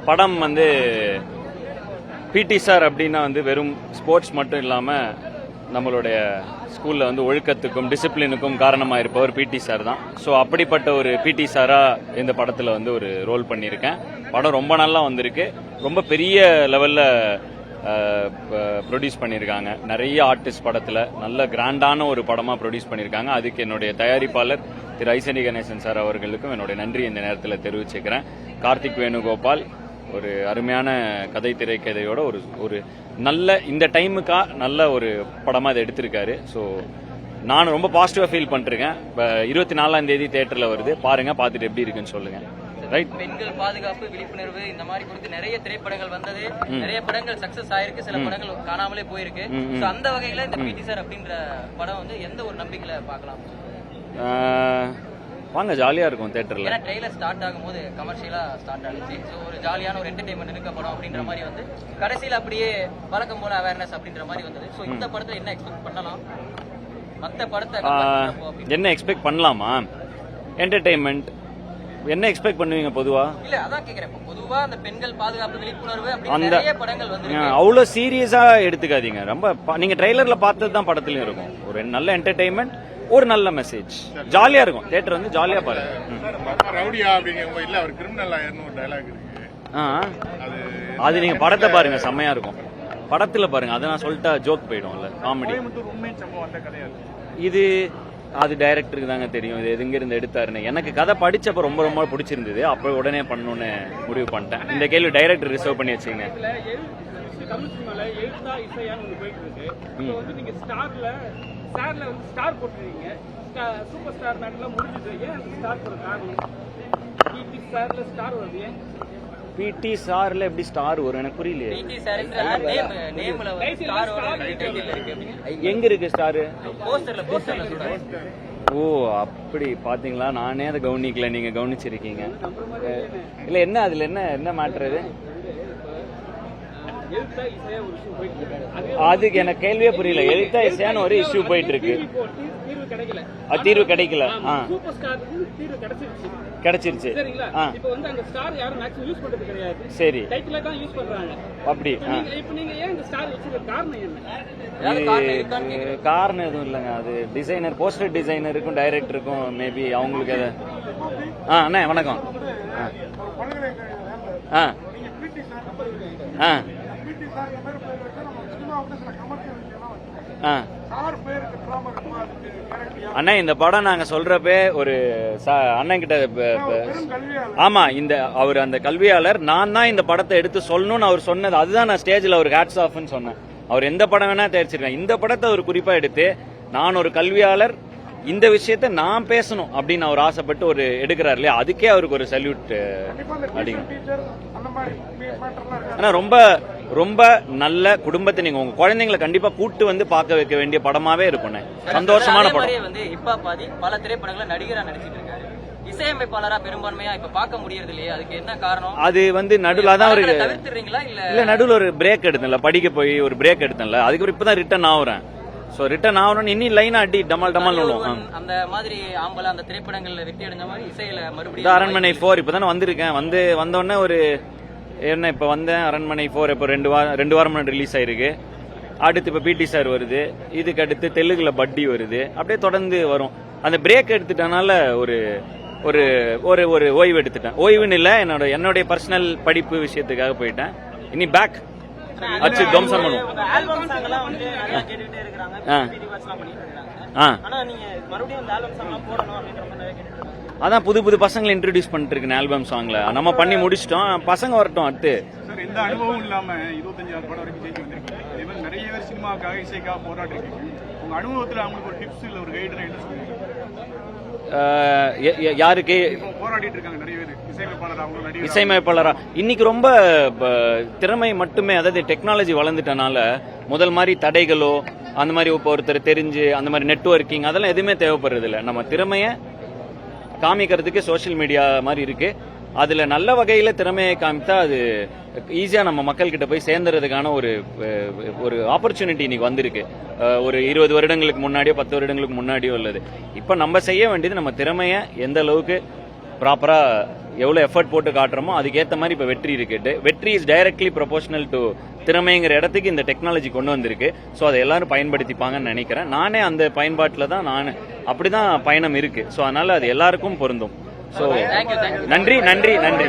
படம் வந்து பிடி சார் அப்படின்னா வந்து வெறும் ஸ்போர்ட்ஸ் மட்டும் இல்லாமல் நம்மளுடைய ஸ்கூலில் வந்து ஒழுக்கத்துக்கும் டிசிப்ளினுக்கும் காரணமாக இருப்பவர் பிடி சார் தான். ஸோ அப்படிப்பட்ட ஒரு பிடி சாராக இந்த படத்தில் வந்து ஒரு ரோல் பண்ணியிருக்கேன். படம் ரொம்ப நல்லா வந்திருக்கு. ரொம்ப பெரிய லெவலில் ப்ரொடியூஸ் பண்ணியிருக்காங்க. நிறைய ஆர்டிஸ்ட் படத்தில் நல்ல கிராண்டான ஒரு படமாக ப்ரொடியூஸ் பண்ணியிருக்காங்க. அதுக்கு என்னுடைய தயாரிப்பாளர் திரு ஐசனி கணேசன் சார் அவர்களுக்கும் என்னுடைய நன்றி இந்த நேரத்தில் தெரிவிச்சுக்கிறேன். கார்த்திக் வேணுகோபால் ஒரு அருமையான கதை திரைக்கதையோட ஒரு நல்ல இந்த டைமுக்கா நல்ல ஒரு படமாக இதை எடுத்திருக்காரு. ஸோ நான் ரொம்ப பாசிட்டிவாக ஃபீல் பண்ணிருக்கேன். 24ஆம் தேதி தியேட்டரில் வருது, பாருங்க, பார்த்துட்டு எப்படி இருக்குன்னு சொல்லுங்க. ரைட். பெண்கள் பாதுகாப்பு விழிப்புணர்வு இந்த மாதிரி கொடுத்து நிறைய திரைப்படங்கள் வந்தது. நிறைய படங்கள் சக்சஸ் ஆயிருக்கு, சில படங்கள் காணாமலே போயிருக்கு. அந்த வகையில இந்த பிடி சார் அப்படின்ற படம் வந்து எந்த ஒரு நம்பிக்கையில பார்க்கலாம்? வாங்க, ஜாலியா இருக்கும் தியேட்டர்ல. ஏன்னா ட்ரெய்லர் ஸ்டார்ட் ஆகும்போது கமர்ஷியலா ஸ்டார்ட் ஆகுச்சு. ஸோ ஒரு ஜாலியான ஒரு என்டர்டைன்மெண்ட் இருக்க படம் அப்படின்ற மாதிரி வந்து கடைசியில் அப்படியே வழக்கம் போல அவேர்னஸ் அப்படின்ற மாதிரி வந்தது. ஸோ இந்த படத்துல என்ன எக்ஸ்பெக்ட் பண்ணலாம்? மற்ற படத்தை என்ன எக்ஸ்பெக்ட் பண்ணலாமா? என்டர்டைன்மெண்ட் என்ன எக்ஸ்பெக்ட் பண்ணுவீங்க பொதுவா? இல்ல அதான் கேக்குறேன். பொதுவா அந்த பெண்கள் பாதுகாப்பு விழிப்புணர்வு அப்படி நிறைய படங்கள் வந்து அவ்வளவு சீரியஸா எடுத்துக்காதீங்க. ரொம்ப நீங்க ட்ரெய்லர்ல பார்த்தது தான் படத்துலயும் இருக்கும். ஒரு நல்ல என்டர்டைன்மெண்ட், ஒரு நல்ல மெசேஜ், ஜாலியா இருக்கும். தியேட்டர் வந்து ஜாலியா பாருங்க. அது நீங்க படத்தை பாருங்க, செம்மையா இருக்கும். படத்துல பாருங்க, அதை நான் சொல்லிட்டா ஜோக் போயிடும்ல, காமெடி. இது அது டைரக்டருக்கு தாங்க தெரியும் இது எங்க இருந்து எடுத்தாருன்னு. எனக்கு கதை படிச்சப்ப ரொம்ப ரொம்ப பிடிச்சிருந்தது. அப்ப உடனே பண்ணணும்னு முடிவு பண்ணிட்டேன். இந்த கேள்வி டைரக்டர் ரிசர்வ் பண்ணி வச்சுங்க. தமிழ் சினிமால எழுத்தா இசையான்னு ஒன்று போயிட்டு இருக்கு. வந்து நீங்க ஸ்டார்ல வந்து ஸ்டார் போட்டுருக்கீங்க. சூப்பர் ஸ்டார் மேட்லாம் முடிஞ்சது. ஏன் ஸ்டார் போட காரணம்? பிடி சார்ல ஸ்டார் வருது. ஏன் பிடி சார்ல எப்படி ஸ்டார் வரும் எனக்கு புரியலையே. பிடி சார்ன்ற நேம்ல வந்து ஸ்டார் வர டைட்டில் இருக்கு. எங்க இருக்கு ஸ்டார்? போஸ்டர்ல சொல்றாங்க. ஓ, அப்படி பாத்தீங்களா? நானே அதை கவனிக்கல, நீங்க கவனிச்சிருக்கீங்க. இல்ல என்ன அதுல என்ன மேட்டர்? அதுக்கு எனக்கு கேள்வியே புரியல. எழுத்தா இசையான ஒரு இஷ்யூ போயிட்டு இருக்கு. தீர்வு கிடைக்கல. கிடைச்சிருச்சு. சரி, அப்படி காரணம் எதுவும் இல்லைங்க. அது டிசைனர், போஸ்டர் டிசைனருக்கும் டைரக்டருக்கும் மேபி அவங்களுக்கு அதை. அண்ணா வணக்கம். அண்ணா இந்த படம் நாங்க சொல்றப்ப ஒரு அண்ணன் கிட்ட, ஆமா, இந்த அவர் அந்த கல்வியாளர் நான் தான் இந்த படத்தை எடுத்து சொல்லணும்னு அவர் சொன்னது. அதுதான் நான் ஸ்டேஜ்ல அவருக்கு ஹேட்ஸ் ஆஃப்னு சொன்னேன். அவர் எந்த படம் வேணா தயாரிச்சிருக்கேன், இந்த படத்தை அவர் குறிப்பா எடுத்து நான் ஒரு கல்வியாளர், இந்த விஷயத்த நான் பேசணும் அப்படின்னு அவர் ஆசைப்பட்டு ஒரு எடுக்கிறார் இல்லையா, அதுக்கே அவருக்கு ஒரு சல்யூட் அடிங்க. ஆனா ரொம்ப ரொம்ப நல்ல குடும்பத்தை நீங்க உங்க குழந்தைங்களை கண்டிப்பா கூட்டு வந்து பார்க்க வைக்க வேண்டிய படமாவே இருக்கும். சந்தோஷமான படம். வந்து இப்ப பாதி பல திரைப்படங்களை நடிகரா நடிச்சிட்டு இருக்காரு. இசையமைப்பாளரா பெரும்பான்மையா இப்ப பார்க்க முடியறது இல்லையா? அதுக்கு என்ன காரணம்? அது வந்து நடுவில் அதான் ஒரு தவிர்த்துறீங்களா? இல்ல நடுவில் ஒரு பிரேக் எடுத்தேன்ல, படிக்க போய் ஒரு பிரேக் எடுத்தேன்ல, அதுக்கு இப்பதான் ரிட்டர்ன் ஆகுறேன். சோ ரிட்டர்ன் ஆகணும், இன்னும் லைனா அடி டமால் டமால் அந்த மாதிரி ஆம்பளை அந்த திரைப்படங்கள்ல வெற்றி அடைஞ்ச மாதிரி இசையில மறுபடியும் அரண்மனை 4 இப்பதானே வந்திருக்கேன். வந்தோடனே ஒரு என்ன இப்ப வந்தேன். அரண்மனை 4 இப்ப 2 வாரம் ரிலீஸ் ஆயிருக்கு. அடுத்து இப்ப பிடி சார் வருது. இதுக்கு அடுத்து தெலுங்குல பட்டி வருது. அப்படியே தொடர்ந்து வரும். அந்த பிரேக் எடுத்துட்டனால ஒரு ஒரு ஒரு ஒரு ஓய்வு எடுத்துட்டேன். ஓய்வுன்னு இல்ல, என்னுடைய பர்சனல் படிப்பு விஷயத்துக்காக போயிட்டேன். இனி பேக் அச்சு தம்சம் பண்ணுவோம். அதான் புது புது பசங்களை இன்ட்ரோடியூஸ் பண்ணிட்டு இருக்கேன் ஆல்பம் சாங்ல. நம்ம பண்ணி முடிச்சிட்டோம், பசங்க வரட்டும். அடுத்து எந்த அனுபவம் இல்லாம 25 படம் வரைக்கும் ஜெயிச்சு வந்திருக்கீங்க. நிறைய பேர் சினிமாக்காக இசைக்காக போராடி இருக்கீங்க. உங்க அனுபவத்துல அவங்களுக்கு ஒரு டிப்ஸ் இல்ல ஒரு கைடுனா என்ன சொல்லுங்க? யாருக்கு போராடிட்டு இருக்காங்க நிறைய பேர் இசையமைப்பாளரா? இன்னைக்கு ரொம்ப திறமை மட்டுமே, அதாவது டெக்னாலஜி வளர்ந்துட்டனால முதல் மாதிரி தடைகளோ அந்த மாதிரி ஒருத்தர் தெரிஞ்சு அந்த மாதிரி நெட்வொர்க்கிங் அதெல்லாம் எதுவுமே தேவைப்படுறது இல்லை. நம்ம திறமைய காமிக்கிறதுக்கு சோசியல் மீடியா மாதிரி இருக்கு. அதுல நல்ல வகையில திறமையை காமித்தா அது ஈஸியா நம்ம மக்கள் கிட்ட போய் சேர்ந்துறதுக்கான ஒரு ஆப்பர்ச்சுனிட்டி இன்னைக்கு வந்திருக்கு. ஒரு 20 வருடங்களுக்கு முன்னாடியோ 10 வருடங்களுக்கு முன்னாடியோ உள்ளது. இப்ப நம்ம செய்ய வேண்டியது நம்ம திறமைய எந்த அளவுக்கு ப்ராப்பராக எவ்வளோ எஃபர்ட் போட்டு காட்டுறோமோ அதுக்கேற்ற மாதிரி இப்போ வெற்றி இருக்கு. வெற்றி இஸ் டைரக்ட்லி ப்ரொபோஷனல் டு திறமைங்கிற இடத்துக்கு இந்த டெக்னாலஜி கொண்டு வந்திருக்கு. ஸோ அதை எல்லாரும் பயன்படுத்திப்பாங்கன்னு நினைக்கிறேன். நானே அந்த பயன்பாட்டில் தான் அப்படிதான் பயணம் இருக்கு. ஸோ அதனால அது எல்லாருக்கும் பொருந்தும். ஸோ தேங்க்யூ நன்றி.